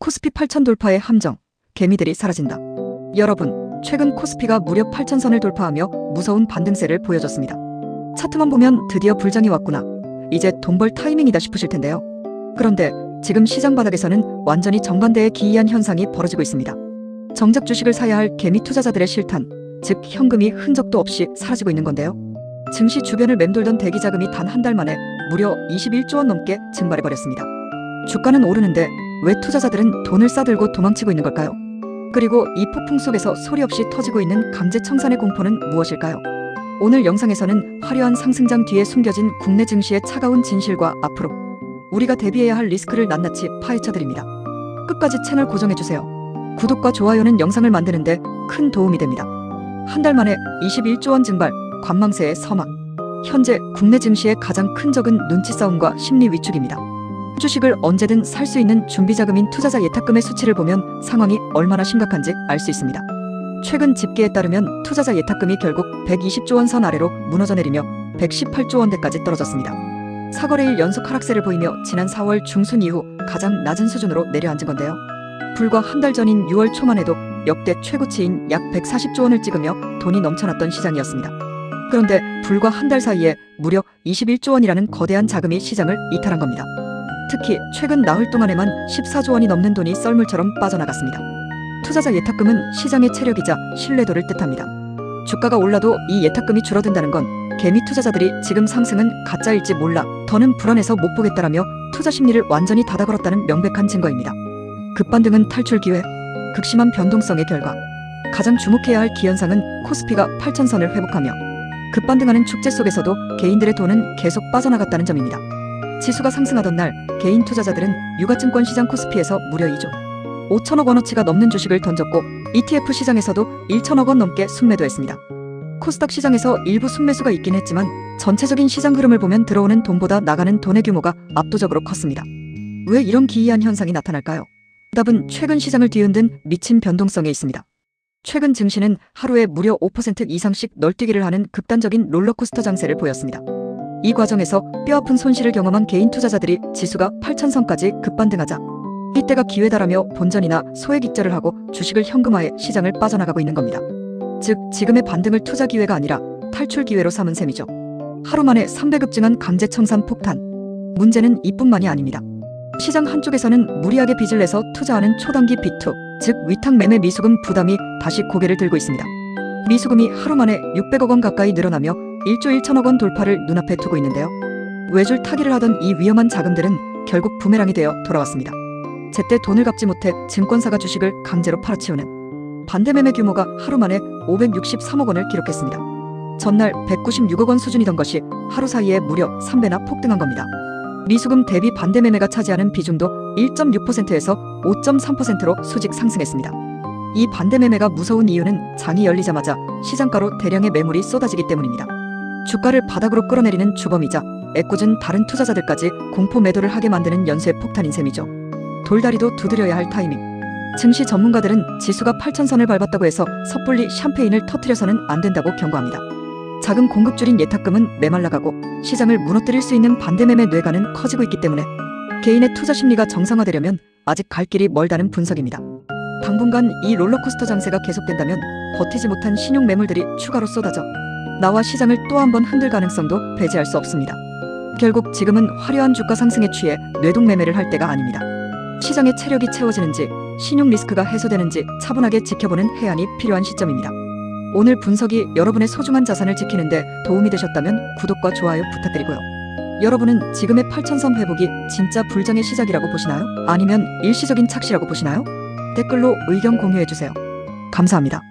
코스피 8천 돌파의 함정, 개미들이 사라진다. 여러분, 최근 코스피가 무려 8천선을 돌파하며 무서운 반등세를 보여줬습니다. 차트만 보면 드디어 불장이 왔구나, 이제 돈 벌 타이밍이다 싶으실 텐데요. 그런데 지금 시장 바닥에서는 완전히 정반대의 기이한 현상이 벌어지고 있습니다. 정작 주식을 사야 할 개미 투자자들의 실탄, 즉 현금이 흔적도 없이 사라지고 있는 건데요. 증시 주변을 맴돌던 대기 자금이 단 한 달 만에 무려 21조 원 넘게 증발해버렸습니다. 주가는 오르는데 왜 투자자들은 돈을 싸들고 도망치고 있는 걸까요? 그리고 이 폭풍 속에서 소리 없이 터지고 있는 강제 청산의 공포는 무엇일까요? 오늘 영상에서는 화려한 상승장 뒤에 숨겨진 국내 증시의 차가운 진실과 앞으로 우리가 대비해야 할 리스크를 낱낱이 파헤쳐드립니다. 끝까지 채널 고정해주세요. 구독과 좋아요는 영상을 만드는데 큰 도움이 됩니다. 한 달 만에 21조 원 증발, 관망세의 서막. 현재 국내 증시의 가장 큰 적은 눈치 싸움과 심리 위축입니다. 주식을 언제든 살 수 있는 준비자금인 투자자 예탁금의 수치를 보면 상황이 얼마나 심각한지 알 수 있습니다. 최근 집계에 따르면 투자자 예탁금이 결국 120조 원 선 아래로 무너져 내리며 118조 원대까지 떨어졌습니다. 4거래일 연속 하락세를 보이며 지난 4월 중순 이후 가장 낮은 수준으로 내려앉은 건데요. 불과 한 달 전인 6월 초만 해도 역대 최고치인 약 140조 원을 찍으며 돈이 넘쳐났던 시장이었습니다. 그런데 불과 한 달 사이에 무려 21조 원이라는 거대한 자금이 시장을 이탈한 겁니다. 특히 최근 나흘 동안에만 14조 원이 넘는 돈이 썰물처럼 빠져나갔습니다. 투자자 예탁금은 시장의 체력이자 신뢰도를 뜻합니다. 주가가 올라도 이 예탁금이 줄어든다는 건 개미 투자자들이 지금 상승은 가짜일지 몰라 더는 불안해서 못 보겠다라며 투자 심리를 완전히 닫아 걸었다는 명백한 증거입니다. 급반등은 탈출 기회, 극심한 변동성의 결과. 가장 주목해야 할 기현상은 코스피가 8천선을 회복하며 급반등하는 축제 속에서도 개인들의 돈은 계속 빠져나갔다는 점입니다. 지수가 상승하던 날 개인 투자자들은 유가증권 시장 코스피에서 무려 2조 5천억 원어치가 넘는 주식을 던졌고 ETF 시장에서도 1천억 원 넘게 순매도했습니다. 코스닥 시장에서 일부 순매수가 있긴 했지만 전체적인 시장 흐름을 보면 들어오는 돈보다 나가는 돈의 규모가 압도적으로 컸습니다. 왜 이런 기이한 현상이 나타날까요? 답은 최근 시장을 뒤흔든 미친 변동성에 있습니다. 최근 증시는 하루에 무려 5% 이상씩 널뛰기를 하는 극단적인 롤러코스터 장세를 보였습니다. 이 과정에서 뼈아픈 손실을 경험한 개인 투자자들이 지수가 8천선까지 급반등하자 이때가 기회다라며 본전이나 소액 익절을 하고 주식을 현금화해 시장을 빠져나가고 있는 겁니다. 즉 지금의 반등을 투자 기회가 아니라 탈출 기회로 삼은 셈이죠. 하루 만에 3배급증한 강제 청산 폭탄. 문제는 이뿐만이 아닙니다. 시장 한쪽에서는 무리하게 빚을 내서 투자하는 초단기 비투, 즉 위탁 매매 미수금 부담이 다시 고개를 들고 있습니다. 미수금이 하루 만에 600억 원 가까이 늘어나며 1조 1천억 원 돌파를 눈앞에 두고 있는데요. 외줄 타기를 하던 이 위험한 자금들은 결국 부메랑이 되어 돌아왔습니다. 제때 돈을 갚지 못해 증권사가 주식을 강제로 팔아치우는 반대 매매 규모가 하루 만에 563억 원을 기록했습니다. 전날 196억 원 수준이던 것이 하루 사이에 무려 3배나 폭등한 겁니다. 미수금 대비 반대 매매가 차지하는 비중도 1.6%에서 5.3%로 수직 상승했습니다. 이 반대 매매가 무서운 이유는 장이 열리자마자 시장가로 대량의 매물이 쏟아지기 때문입니다. 주가를 바닥으로 끌어내리는 주범이자 애꿎은 다른 투자자들까지 공포 매도를 하게 만드는 연쇄 폭탄인 셈이죠. 돌다리도 두드려야 할 타이밍. 증시 전문가들은 지수가 8천선을 밟았다고 해서 섣불리 샴페인을 터뜨려서는 안 된다고 경고합니다. 자금 공급 줄인 예탁금은 메말라가고 시장을 무너뜨릴 수 있는 반대매매 뇌관은 커지고 있기 때문에 개인의 투자 심리가 정상화되려면 아직 갈 길이 멀다는 분석입니다. 당분간 이 롤러코스터 장세가 계속된다면 버티지 못한 신용 매물들이 추가로 쏟아져 나와 시장을 또 한 번 흔들 가능성도 배제할 수 없습니다. 결국 지금은 화려한 주가 상승에 취해 뇌동 매매를 할 때가 아닙니다. 시장의 체력이 채워지는지 신용 리스크가 해소되는지 차분하게 지켜보는 해안이 필요한 시점입니다. 오늘 분석이 여러분의 소중한 자산을 지키는데 도움이 되셨다면 구독과 좋아요 부탁드리고요. 여러분은 지금의 8천선 회복이 진짜 불장의 시작이라고 보시나요? 아니면 일시적인 착시라고 보시나요? 댓글로 의견 공유해주세요. 감사합니다.